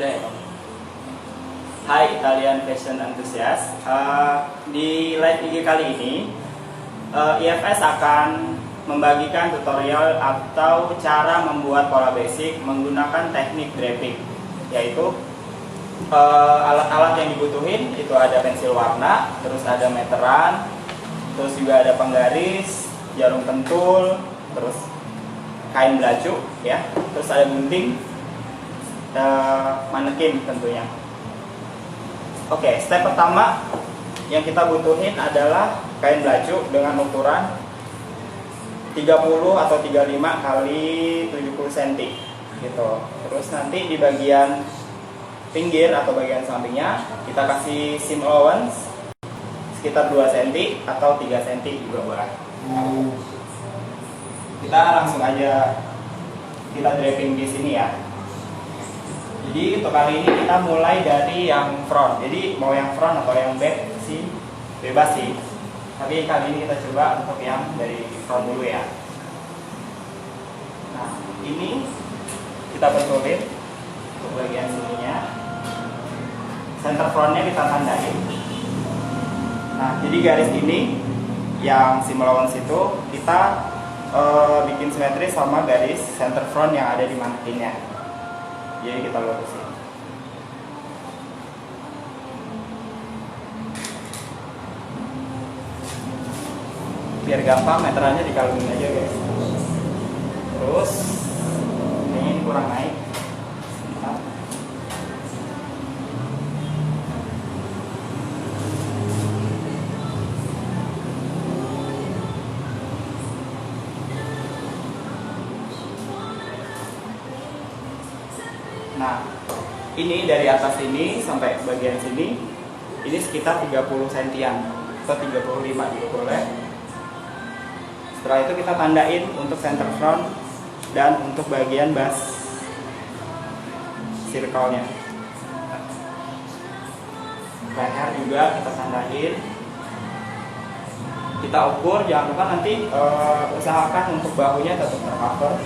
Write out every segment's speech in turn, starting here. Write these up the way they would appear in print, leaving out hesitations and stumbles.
Udah ya, Bang? Hai Italian Fashion Enthusiast. Di live IG kali ini, IFS akan membagikan tutorial atau cara membuat pola basic menggunakan teknik draping, yaitu alat-alat yang dibutuhin itu ada pensil warna, terus ada meteran, terus juga ada penggaris, jarum pentul, terus kain belacu, ya, terus ada gunting, manekin tentunya. Oke, step pertama yang kita butuhin adalah kain belacu dengan ukuran 30 atau 35 kali 70 cm gitu. Terus nanti di bagian pinggir atau bagian sampingnya kita kasih seam allowance sekitar 2 cm atau 3 cm juga boleh. Kita langsung aja kita draping di sini ya. Jadi untuk kali ini kita mulai dari yang front. Jadi mau yang front atau yang back sih bebas sih. Tapi kali ini kita coba untuk yang dari front dulu ya. Nah, ini kita betulin untuk bagian sininya. Center frontnya kita tandain. Nah, jadi garis ini yang seam allowance itu kita bikin simetris sama garis center front yang ada di manekinnya. Jadi kita lurusin. Biar gampang, meterannya dikalungin aja guys. Terus ini kurang naik. Nah, ini dari atas ini sampai bagian sini, ini sekitar 30 cm atau 35 juga boleh. Setelah itu kita tandain untuk center front dan untuk bagian base circle-nya. Leher juga kita tandain. Kita ukur, jangan lupa nanti usahakan untuk bahunya tetap tercover.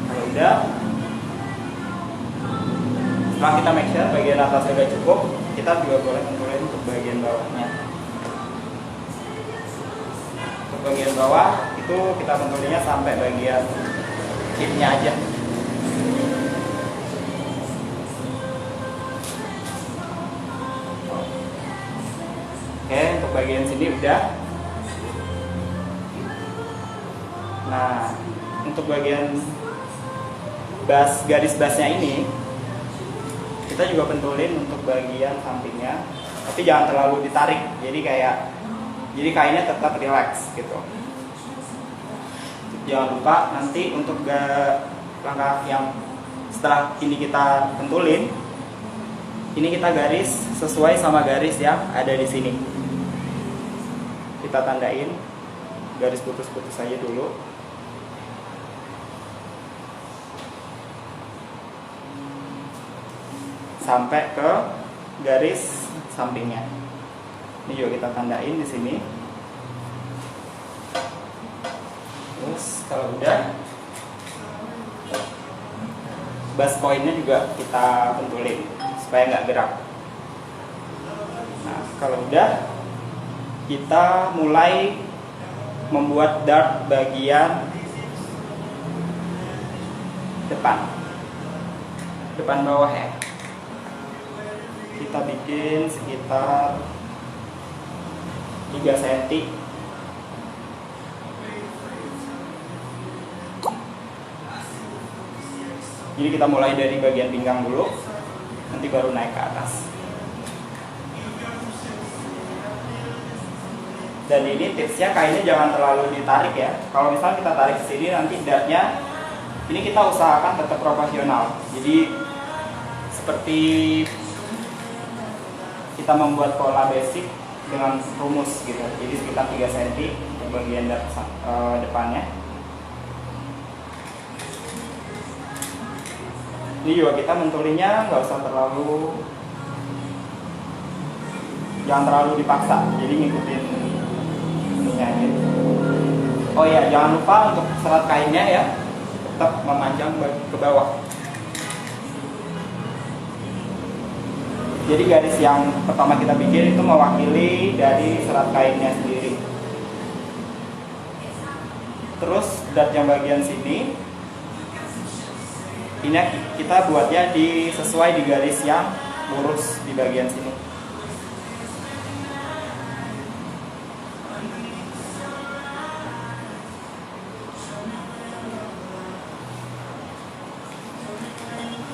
Kalau udah, setelah kita make sure bagian atas sudah cukup, kita juga boleh tentuin untuk bagian bawahnya. Untuk bagian bawah itu kita tentunya sampai bagian hipnya aja. Oke, untuk bagian sini udah. Nah, untuk bagian garis basnya ini kita juga pentulin untuk bagian sampingnya, tapi jangan terlalu ditarik, jadi kainnya tetap relax gitu. Jangan lupa nanti untuk langkah yang setelah ini kita pentulin, ini kita garis sesuai sama garis yang ada di sini. Kita tandain garis putus-putus aja dulu. Sampai ke garis sampingnya. Ini juga kita tandain di sini. Terus kalau udah, base pointnya juga kita pentulin supaya nggak gerak. Nah, kalau udah, kita mulai membuat dart bagian depan bawah ya. Kita bikin sekitar 3 cm. Jadi kita mulai dari bagian pinggang dulu, nanti baru naik ke atas. Dan ini tipsnya, kainnya jangan terlalu ditarik ya. Kalau misalnya kita tarik ke sini, nanti dartnya ini kita usahakan tetap proporsional. Jadi seperti kita membuat pola basic dengan rumus gitu. Jadi sekitar 3 cm untuk bagian depannya. Ini juga kita mentulinya nggak usah jangan terlalu dipaksa. Jadi ngikutin ininya aja. Oh ya, jangan lupa untuk serat kainnya ya tetap memanjang ke bawah. Jadi garis yang pertama kita bikin itu mewakili dari serat kainnya sendiri. Terus dart yang bagian sini, ini kita buatnya sesuai di garis yang lurus di bagian sini.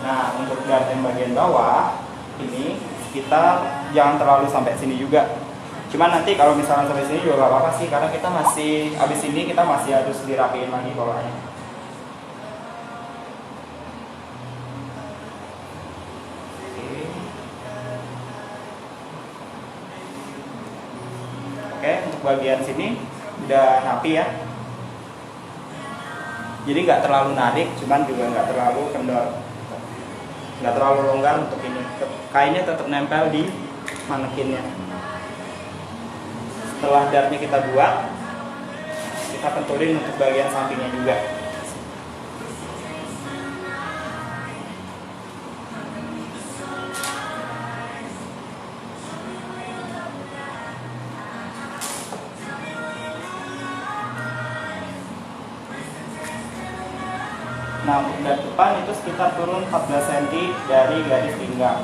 Nah, untuk dart yang bagian bawah ini kita jangan terlalu sampai sini juga. Cuman nanti kalau misalnya sampai sini juga gak apa-apa sih, karena kita masih habis ini kita masih harus dirapiin lagi bawahnya. Oke, untuk bagian sini udah rapi ya. Jadi nggak terlalu narik, cuman juga nggak terlalu kendor, nggak terlalu longgar untuk ini. Kainnya tetap nempel di manekinnya. Setelah dartnya kita buat, kita pentulin untuk bagian sampingnya juga. Nah, untuk dart depan itu sekitar turun 14 cm dari garis pinggang.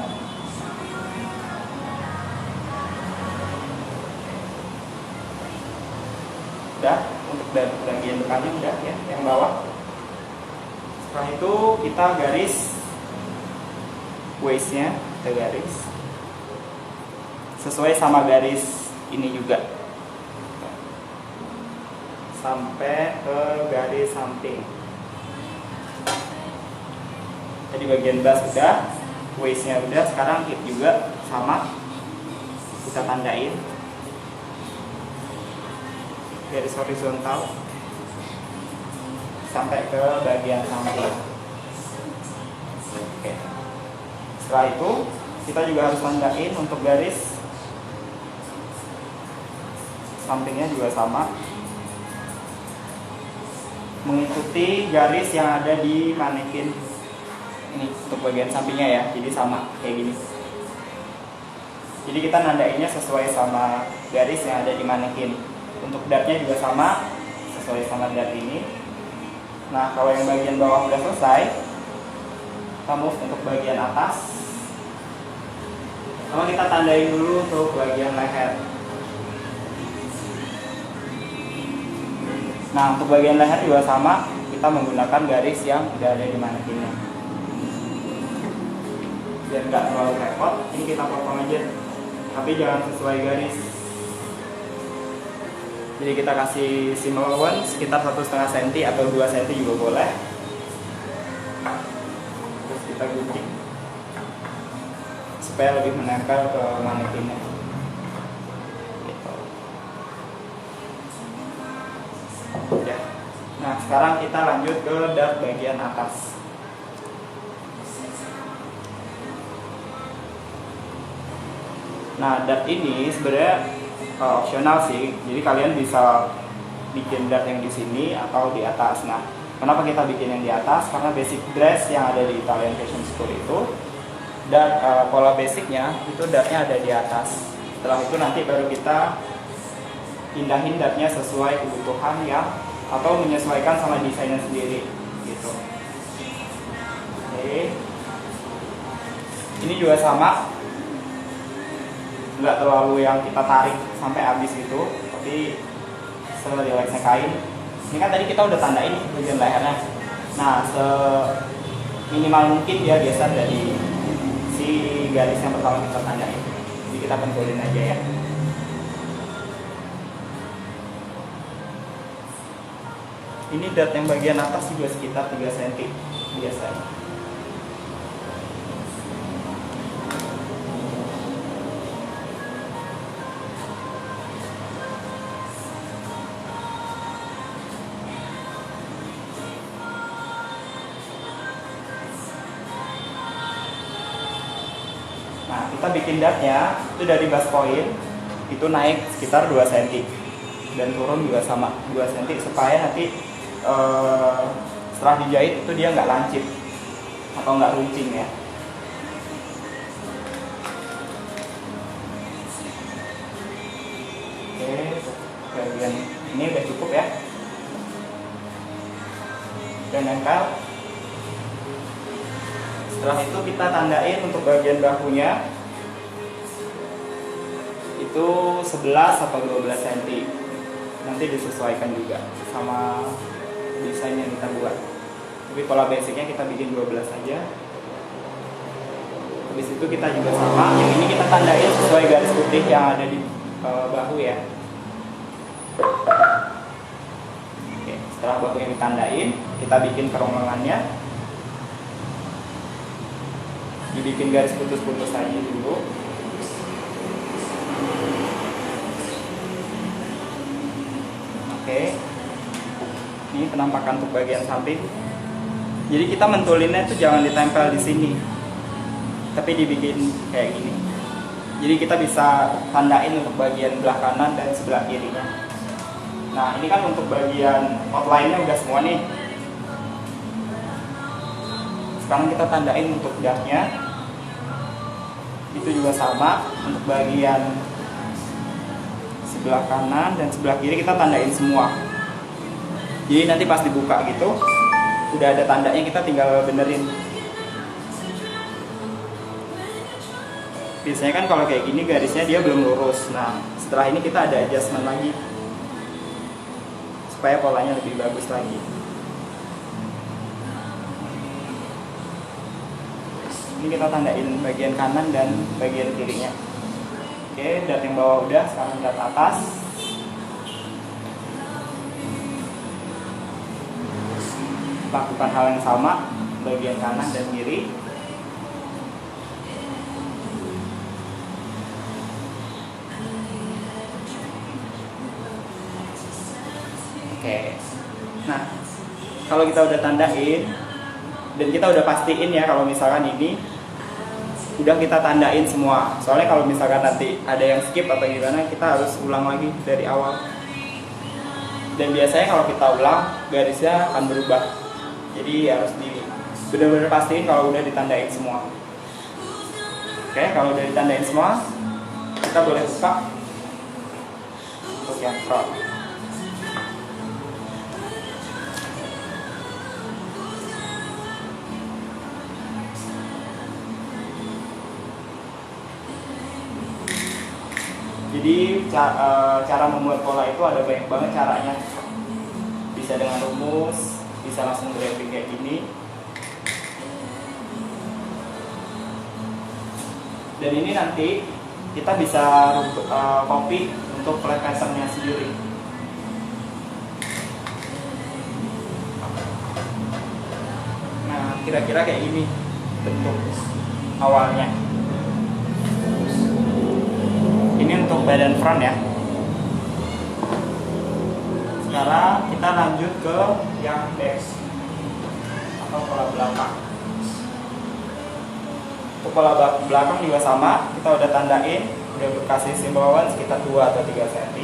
Udah, untuk dart bagian depannya udah ya, yang bawah. Setelah itu kita garis waistnya, kita garis sesuai sama garis ini juga, sampai ke garis samping. Jadi bagian bas udah, waistnya udah, sekarang hip juga sama, kita tandain garis horizontal sampai ke bagian samping. Oke. Setelah itu kita juga harus tandain untuk garis sampingnya juga sama, mengikuti garis yang ada di manekin. Ini untuk bagian sampingnya ya, jadi sama kayak gini. Jadi kita nandainnya sesuai sama garis yang ada di manekin. Untuk dartnya juga sama, sesuai sama dart ini. Nah, kalau yang bagian bawah udah selesai, kita move untuk bagian atas. Sama kita tandain dulu untuk bagian leher. Nah, untuk bagian leher juga sama, kita menggunakan garis yang udah ada di manekinnya. Biar nggak terlalu repot, ini kita potong aja, tapi jangan sesuai garis. Jadi kita kasih seam allowance sekitar 1,5 cm atau 2 cm juga boleh. Terus kita gunting supaya lebih menempel ke manekinnya. Gitu. Ya. Nah, sekarang kita lanjut ke dart bagian atas. Nah, dart ini sebenarnya opsional sih, jadi kalian bisa bikin dart yang di sini atau di atas. Nah, kenapa kita bikin yang di atas? Karena basic dress yang ada di Italian Fashion School itu, dan pola basicnya itu dartnya ada di atas. Setelah itu nanti baru kita pindahin dartnya sesuai kebutuhan yang atau menyesuaikan sama desainnya sendiri, gitu. Oke, ini juga sama. Nggak terlalu yang kita tarik sampai habis gitu, tapi setelah rileksnya kain. Ini kan tadi kita udah tandain bagian lehernya. Nah, seminimal mungkin dia geser dari si garis yang pertama kita tandain. Jadi kita pentulin aja ya. Ini dart yang bagian atas juga sekitar 3 cm biasanya. Nah, kita bikin dartnya itu dari base point itu naik sekitar 2 cm dan turun juga sama 2 cm supaya nanti setelah dijahit itu dia nggak lancip atau nggak runcing ya. Ini udah cukup ya, dan nempel. Setelah itu kita tandain untuk bagian bahunya itu 11 atau 12 cm. Nanti disesuaikan juga sama desain yang kita buat. Tapi pola basicnya kita bikin 12 saja. Habis itu kita juga sama, yang ini kita tandain sesuai garis putih yang ada di bahu ya. Oke, setelah bahu yang ditandain, kita bikin kerongkongannya. Dibikin garis putus-putus saja dulu. Oke, ini penampakan untuk bagian samping. Jadi kita mentulinnya itu jangan ditempel di sini, tapi dibikin kayak gini. Jadi kita bisa tandain untuk bagian belah kanan dan sebelah kirinya. Nah, ini kan untuk bagian outline-nya udah semua nih. Sekarang kita tandain untuk dahnya. Itu juga sama untuk bagian sebelah kanan dan sebelah kiri kita tandain semua. Jadi nanti pas dibuka gitu udah ada tandanya, kita tinggal benerin. Biasanya kan kalau kayak gini garisnya dia belum lurus. Nah, setelah ini kita ada adjustment lagi supaya polanya lebih bagus lagi. Ini kita tandain bagian kanan dan bagian kirinya. Oke, dat yang bawah udah, sekarang dat atas. Lakukan hal yang sama bagian kanan dan kiri. Oke. Nah, kalau kita udah tandain dan kita udah pastiin ya kalau misalkan ini udah kita tandain semua. Soalnya kalau misalkan nanti ada yang skip atau gimana, kita harus ulang lagi dari awal. Dan biasanya kalau kita ulang, garisnya akan berubah. Jadi harus benar-benar pastiin kalau udah ditandain semua. Oke, kalau udah ditandain semua, kita boleh buka untuk yang front. Jadi cara membuat pola itu ada banyak banget caranya. Bisa dengan rumus, bisa langsung grafik kayak gini. Dan ini nanti kita bisa copy untuk flat pattern-nya sendiri. Nah, kira-kira kayak gini bentuk awalnya. Ini untuk badan front ya. Sekarang kita lanjut ke yang back atau pola belakang. Untuk pola belakang juga sama, kita udah tandain, udah kasih simbol sekitar 2 atau 3 cm.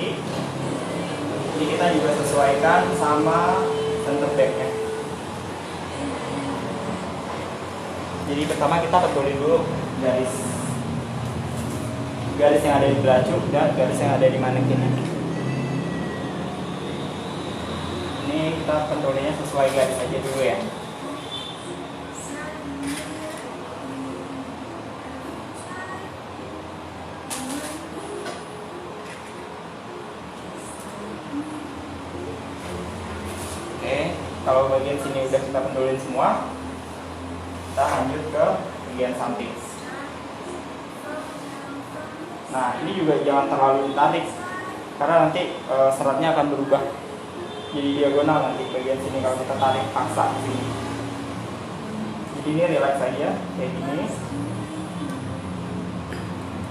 Ini kita juga sesuaikan sama center back-nya. Jadi pertama kita betulin dulu garis yang ada di belajuk dan garis yang ada di manekin. Ini kita kontrolnya sesuai garis aja dulu ya. Oke, kalau bagian sini udah kita kontrolin semua, kita lanjut ke bagian samping. Nah, ini juga jangan terlalu ditarik karena nanti seratnya akan berubah jadi diagonal nanti bagian sini kalau kita tarik paksa di sini. Jadi ini relax saja kayak gini.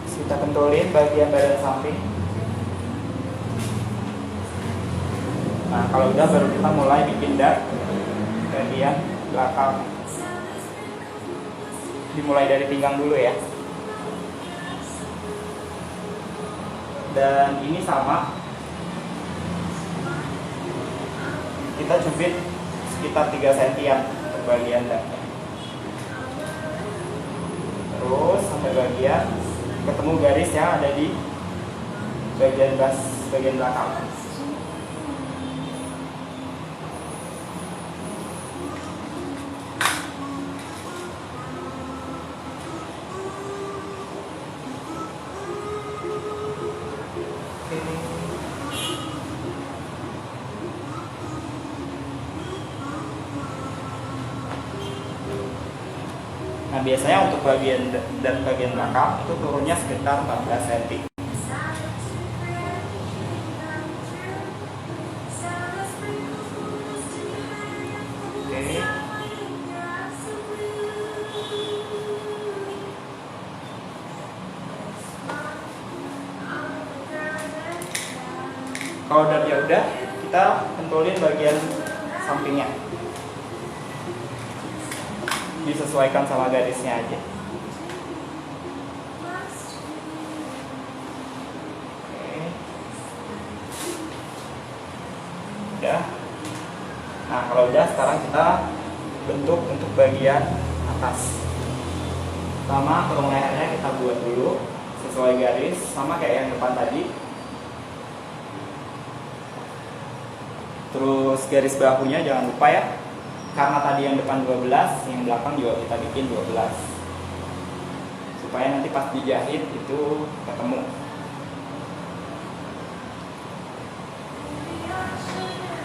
Kita pentulin bagian badan samping. Nah, kalau udah baru kita mulai bikin dart bagian belakang. Dimulai dari pinggang dulu ya. Dan ini sama, kita cubit sekitar 3 cm untuk bagian dartnya. Terus sampai bagian ketemu garis yang ada di bagian belakang. Nah, biasanya untuk bagian dan bagian belakang itu turunnya sekitar 14 cm. Oke. Kalau udah ya udah, kita pentulin bagian sampingnya. Disesuaikan sama garisnya aja. Oke. Udah. Nah, kalau udah, sekarang kita bentuk untuk bagian atas. Pertama, kerung lehernya kita buat dulu sesuai garis, sama kayak yang depan tadi. Terus garis bahunya jangan lupa ya, karena tadi yang depan 12, yang belakang juga kita bikin 12, supaya nanti pas dijahit itu ketemu.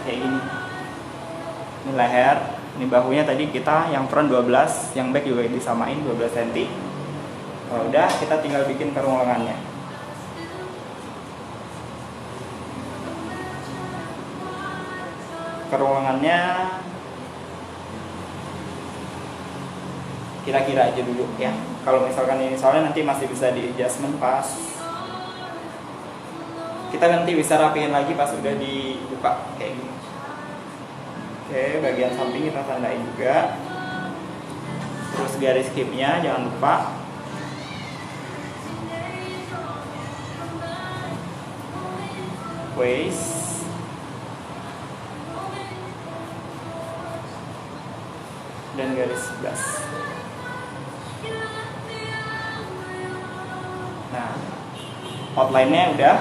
Kayak gini. Ini leher, ini bahunya tadi kita yang front 12, yang back juga disamain 12 cm. Kalau udah, kita tinggal bikin kerung lengannya. Kerung lengannya kira-kira aja dulu ya. Kalau misalkan ini soalnya nanti masih bisa di adjustment pas kita nanti bisa rapiin lagi pas udah dibuka kayak gini. Oke, bagian samping kita tandain juga. Terus garis hipnya jangan lupa. Waist. Dan garis 11. Nah, outline-nya udah.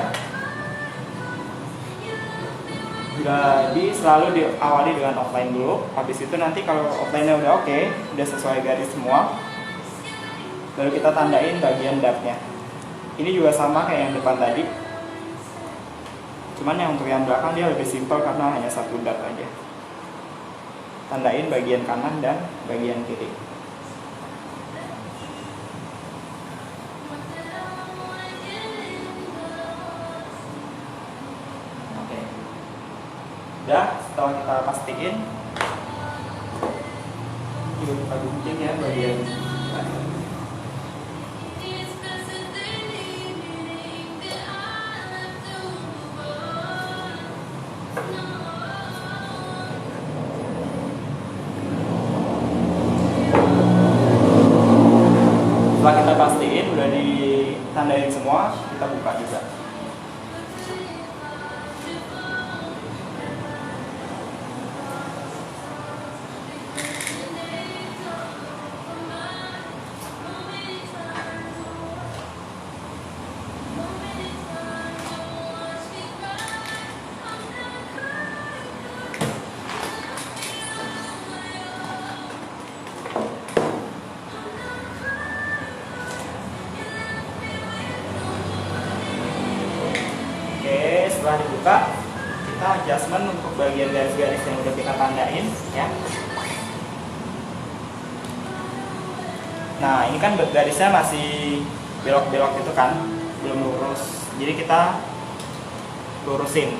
Jadi selalu diawali dengan outline dulu. Habis itu nanti kalau outline-nya udah oke, udah sesuai garis semua, baru kita tandain bagian dart-nya. Ini juga sama kayak yang depan tadi. Cuman yang untuk yang belakang dia lebih simpel karena hanya satu dart aja. Tandain bagian kanan dan bagian kiri. Oke. Udah, setelah kita pastiin, juga kita gunting ya bagian kanan. Setelah kita pastiin udah ditandain semua, kita buka juga. Setelah dibuka, kita adjustment untuk bagian garis-garis yang udah kita tandain ya. Nah, ini kan garisnya masih belok-belok itu kan, belum lurus. Jadi kita lurusin.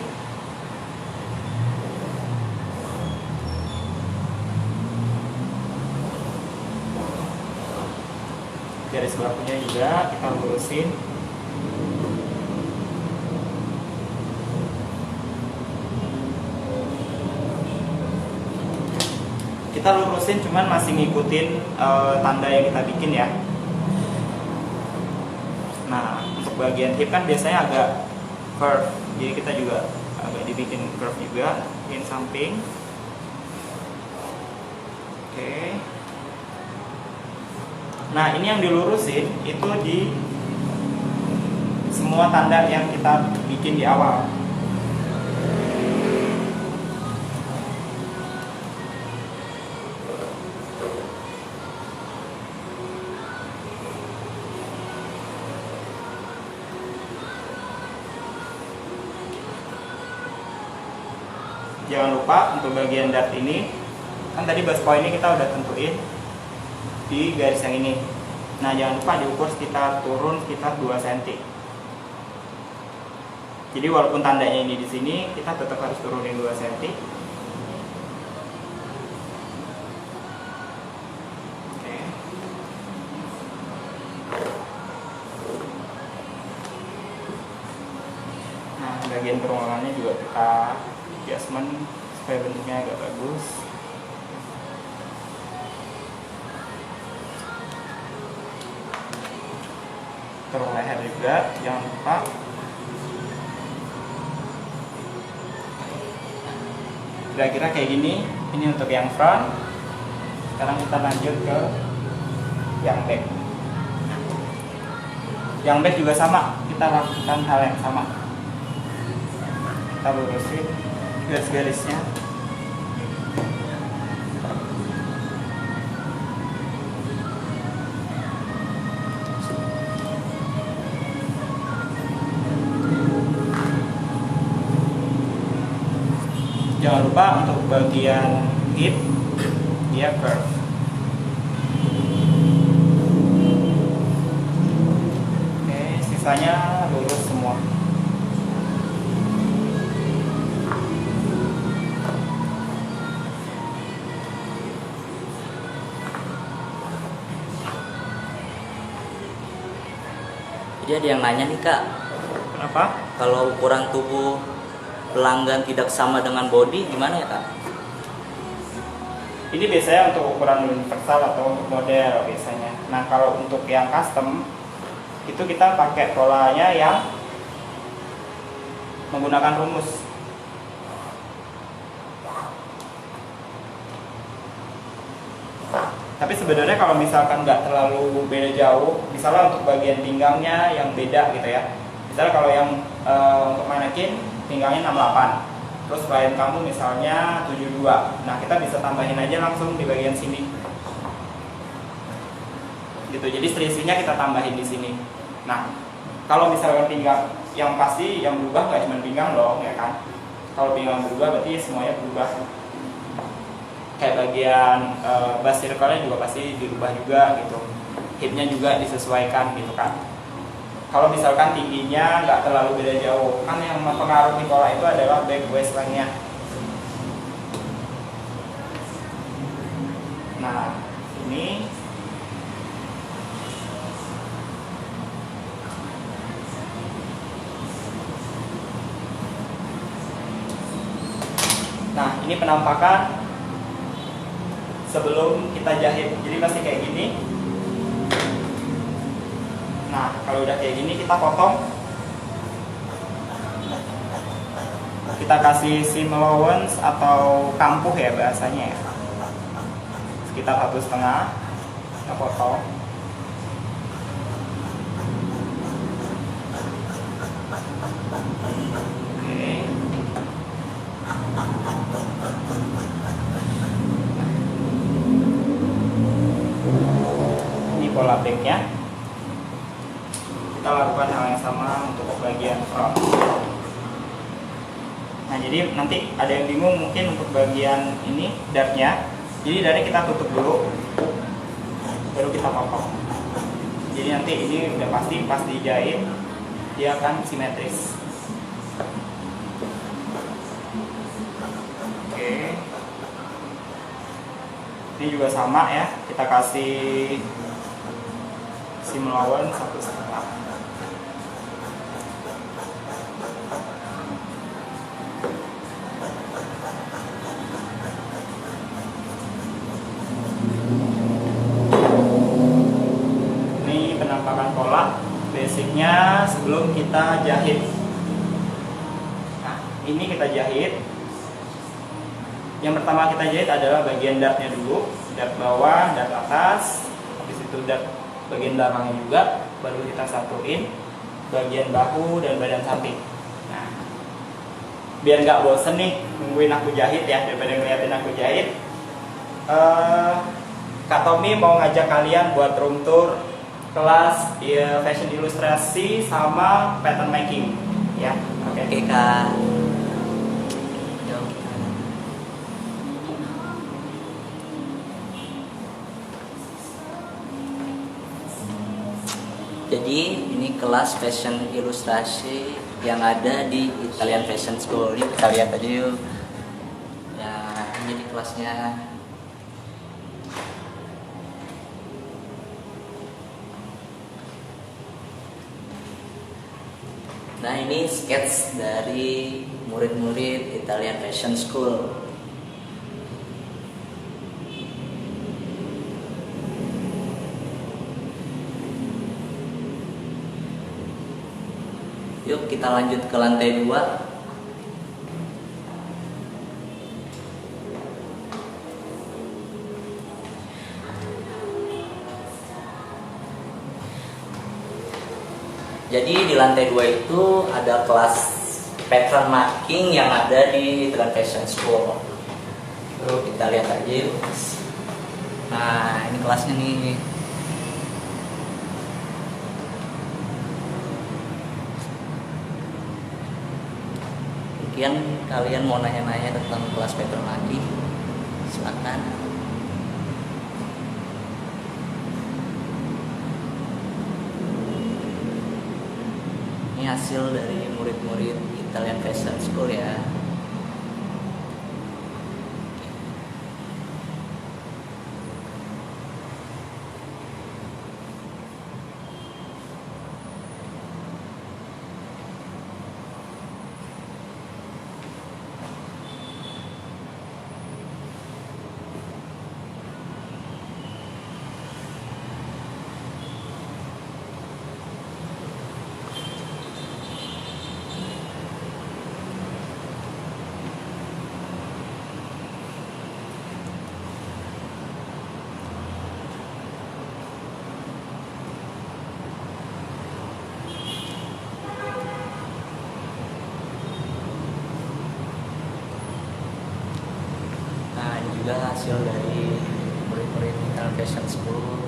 Garis bahunya juga kita lurusin. Kita lurusin cuman masih ngikutin tanda yang kita bikin ya. Nah, untuk bagian hip kan biasanya agak curve, jadi kita juga agak dibikin curve juga di samping. Oke. Nah, ini yang dilurusin itu di semua tanda yang kita bikin di awal. Jangan lupa untuk bagian dart ini, kan tadi base point ini kita udah tentuin, di garis yang ini. Nah, jangan lupa diukur sekitar turun sekitar 2 cm. Jadi walaupun tandanya ini di sini, kita tetap harus turunin 2 cm. Oke. Nah, bagian kerongkongannya juga kita adjustment supaya bentuknya agak bagus. Terus leher juga jangan lupa. Kira-kira kayak gini. Ini untuk yang front. Sekarang kita lanjut ke yang back. Yang back juga sama, kita lakukan hal yang sama. Kita lurusin garis-garisnya. Jangan lupa untuk bagian hip dia curve. Oke, sisanya lurus semua. Jadi ada yang nanya nih Kak, Kenapa? kalau ukuran tubuh pelanggan tidak sama dengan body gimana ya Kak? Ini biasanya untuk ukuran universal atau untuk model biasanya. Nah, kalau untuk yang custom itu kita pakai polanya yang menggunakan rumus. Tapi sebenarnya kalau misalkan nggak terlalu beda jauh, misalnya untuk bagian pinggangnya yang beda gitu ya. Misalnya kalau yang untuk manekin pinggangnya 68. Terus klien kamu misalnya 72. Nah, kita bisa tambahin aja langsung di bagian sini. Gitu. Jadi selisihnya kita tambahin di sini. Nah, kalau misalkan pinggang yang pasti yang berubah nggak cuma pinggang dong, ya kan? Kalau pinggang berubah berarti semuanya berubah. Kayak bagian bust circle-nya juga pasti dirubah juga gitu. Hipnya juga disesuaikan gitu kan. Kalau misalkan tingginya nggak terlalu beda jauh, kan yang mempengaruhi pola itu adalah back waistline-nya. Nah, ini ini penampakan sebelum kita jahit. Jadi pasti kayak gini. Nah, kalau udah kayak gini kita potong. Kita kasih seam allowance atau kampuh ya bahasanya ya. Sekitar 1,5 kita potong. Oke. Ini pola backnya. Kita lakukan hal yang sama untuk bagian front. Nah, jadi nanti ada yang bingung mungkin untuk bagian ini dartnya. Jadi dartnya kita tutup dulu, baru kita potong. Jadi nanti ini udah pasti pas dijahit dia akan simetris. Oke. Ini juga sama ya, kita kasih seam allowance 1,5. Penampakan pola basicnya sebelum kita jahit. Nah, ini kita jahit. Yang pertama kita jahit adalah bagian dartnya dulu, dart bawah, dart atas, habis itu dart bagian belakangnya juga, baru kita satuin bagian bahu dan badan samping. Nah, biar nggak bosen nih nungguin aku jahit ya, daripada ngeliatin aku jahit, Kak Tommy mau ngajak kalian buat room tour kelas ya, fashion ilustrasi sama pattern making ya. Oke Kak. Jadi ini kelas fashion ilustrasi yang ada di Italian Fashion School. Yuk kita lihat aja yuk. Ya, ini di kelasnya. Nah, ini sketch dari murid-murid Italian Fashion School. Yuk kita lanjut ke lantai 2. Jadi di lantai 2 itu ada kelas pattern making yang ada di Italian Fashion School. Yuk kita lihat aja yuk. Nah, ini kelasnya nih. Mungkin kalian mau nanya-nanya tentang kelas pattern making, silakan. Ini hasil dari murid-murid Italian Fashion School ya. Nah, ini juga hasil dari murid-murid Italian Fashion School.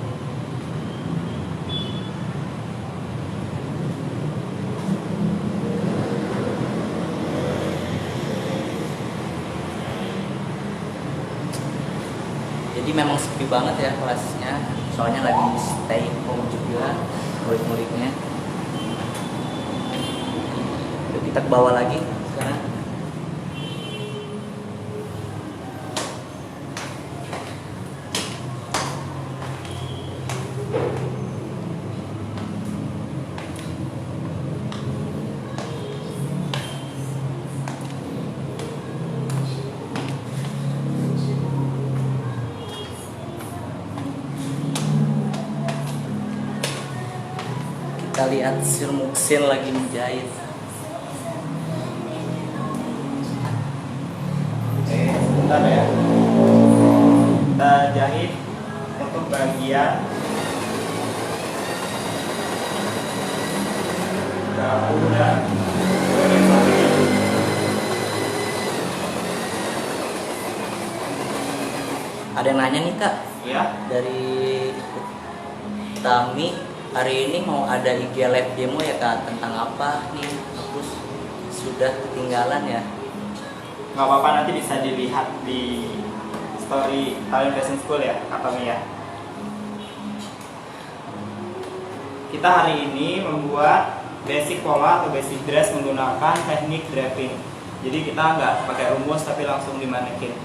Jadi memang sepi banget ya kelasnya, soalnya lagi stay home juga murid-muridnya. Yuk kita ke bawah lagi sekarang. Kita lihat Muksin lagi menjahit. Oke, sebentar ya. Kita jahit untuk bagian daun dan bagian samping. Ada yang nanya nih Kak, Ya, dari Tami, hari ini mau ada IG live demo ya Kak, tentang apa nih? Aku sudah ketinggalan ya. nggak apa-apa, nanti bisa dilihat di story Italian Fashion School ya, Kak ya. Kita hari ini membuat basic pola atau basic dress menggunakan teknik draping. Jadi kita nggak pakai rumus tapi langsung dimanekin.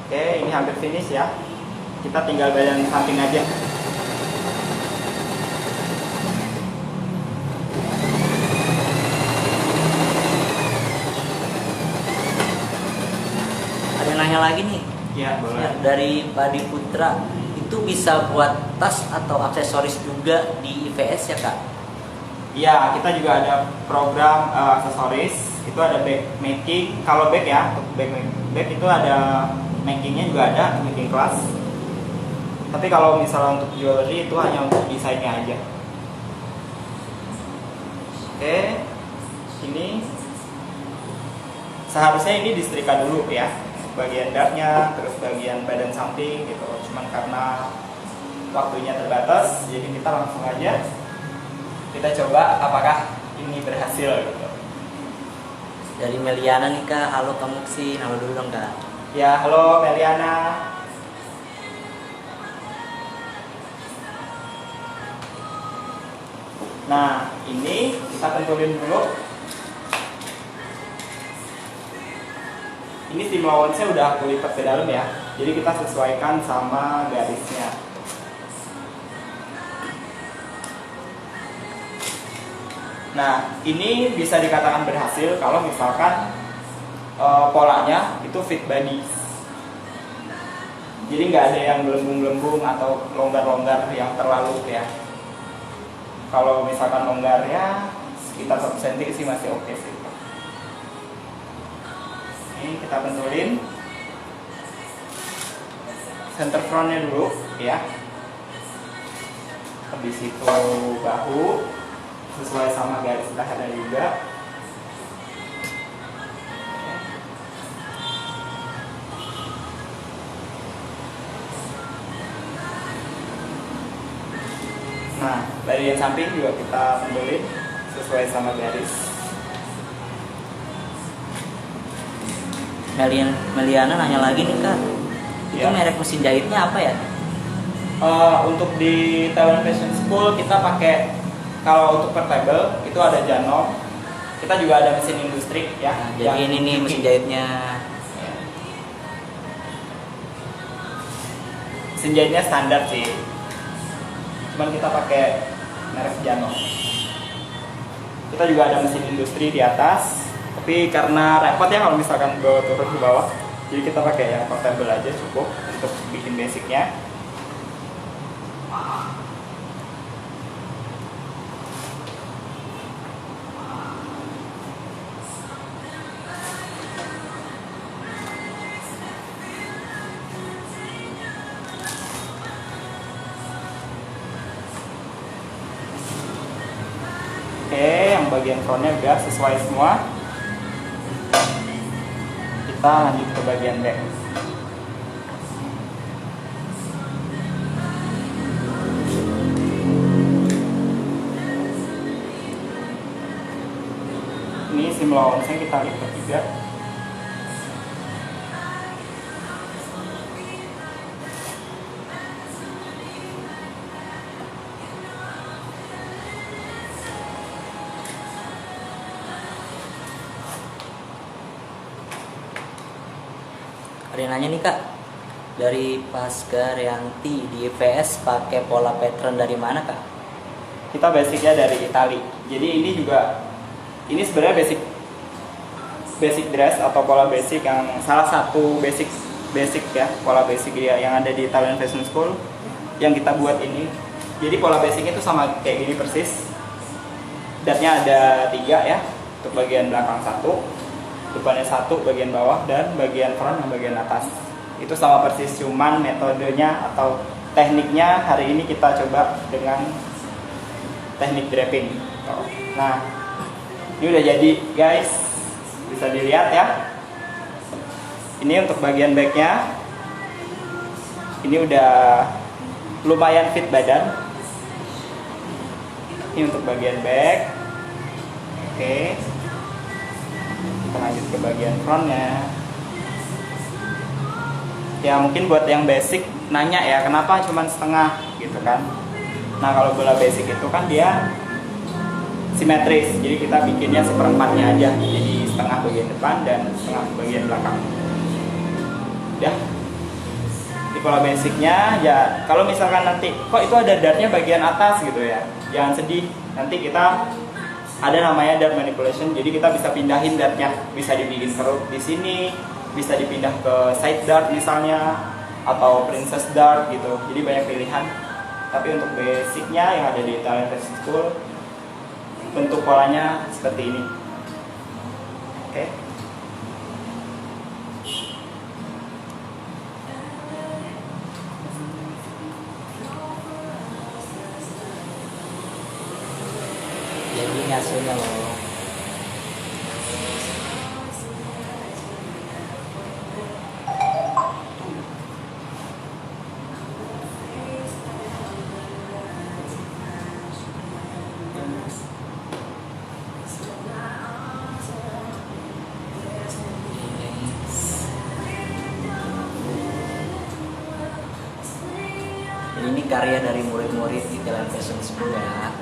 Oke, ini hampir finish ya. Kita tinggal bagian samping aja. Ada yang nanya lagi nih, Ya, boleh. dari Padi Putra, itu bisa buat tas atau aksesoris juga di IVS ya Kak? Iya, kita juga ada program aksesoris. Itu ada bag making. Kalau bag ya, untuk bag itu ada makingnya juga ada, making class. Tapi kalau misalnya untuk jewelry itu hanya untuk desainnya aja. Oke, ini seharusnya ini disetrika dulu ya, bagian dapnya, terus bagian badan samping gitu. Cuman karena waktunya terbatas, jadi kita langsung aja kita coba apakah ini berhasil gitu. Dari Meliana nih Kak. Halo kamu sih, nama dulu dong Kak. Ya, halo Meliana. Nah, ini kita tentuin dulu. Ini sim allowance-nya udah aku lipat ke dalam ya. Jadi kita sesuaikan sama garisnya. Nah, ini bisa dikatakan berhasil kalau misalkan polanya itu fit body. Jadi nggak ada yang gelembung-gelembung atau longgar-longgar yang terlalu ya. Kalau misalkan longgar ya sekitar 1 cm sih masih oke sih. Ini kita bentulin center frontnya dulu ya. Habis itu bahu sesuai sama garis lehernya juga. Nah, bagian samping juga kita bentulin sesuai sama garis. Meliana nanya lagi nih Kak. Itu Ya. merek mesin jahitnya apa ya? Untuk di Taiwan Fashion School kita pakai, kalau untuk portable itu ada Janom. Kita juga ada mesin industri ya. Nah, jadi ini nih mesin jahitnya. Ya. Mesin jahitnya standar sih. Cuman kita pakai merek Janom. Kita juga ada mesin industri di atas. Tapi karena repot ya kalau misalkan gue turun ke bawah, jadi kita pakai yang portable aja cukup untuk bikin basicnya. Oke, yang bagian frontnya udah sesuai semua. Kita lanjut ke bagian back. Ini sim allowance-nya kita lipat juga. Ada yang nanya nih Kak. Dari Pasca Rianti di IPS pakai pola pattern dari mana Kak? Kita basicnya dari Itali. Jadi ini juga, ini sebenarnya basic dress atau pola basic yang salah satu basic ya, pola basic ya yang ada di Italian Fashion School yang kita buat ini. Jadi pola basic itu sama kayak gini persis. Datnya ada 3 ya, untuk bagian belakang 1, depannya 1, bagian bawah, dan bagian front yang bagian atas. Itu sama persis, cuman metodenya atau tekniknya hari ini kita coba dengan teknik draping. Nah, ini udah jadi guys, bisa dilihat ya. Ini untuk bagian backnya, ini udah lumayan fit badan. Ini untuk bagian back. Oke, kita lanjut ke bagian frontnya. Ya mungkin buat yang basic nanya ya, kenapa cuman setengah gitu kan. Nah kalau bola basic itu kan dia simetris, jadi kita bikinnya seperempatnya aja, jadi setengah bagian depan dan setengah bagian belakang. Ya, di pola basicnya ya, kalau misalkan nanti kok itu ada dartnya bagian atas gitu ya, jangan sedih, nanti kita ada namanya dart manipulation, jadi kita bisa pindahin dartnya, bisa dibikin keruk di sini, bisa dipindah ke side dart misalnya, atau princess dart gitu, jadi banyak pilihan. Tapi untuk basicnya yang ada di Italian Fashion School, bentuk polanya seperti ini. Oke. Jadi ini hasilnya loh. karya dari murid-murid di Italian Fashion School ya.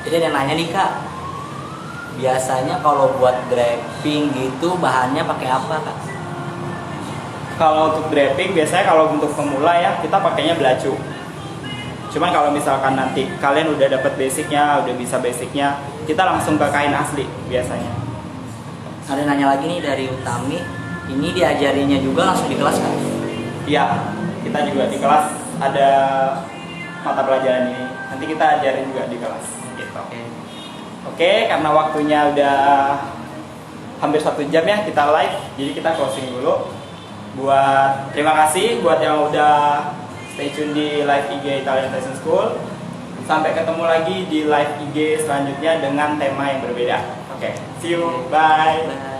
Jadi ada yang nanya nih kak, biasanya kalau buat draping gitu bahannya pakai apa kak? Kalau untuk draping biasanya kalau untuk pemula ya kita pakainya belacu. Cuman kalau misalkan nanti kalian udah dapat basicnya, udah bisa basicnya, kita langsung ke kain asli biasanya. Ada yang nanya lagi nih dari Utami, ini diajarinya juga langsung di kelas kak? Iya, kita juga di kelas ada mata pelajaran ini. Nanti kita ajarin juga di kelas. Gitu. Oke, karena waktunya udah hampir 1 jam ya kita live, jadi kita closing dulu. Terima kasih buat yang udah stay tune di live IG Italian Fashion School. Sampai ketemu lagi di live IG selanjutnya dengan tema yang berbeda. Oke, see you, bye.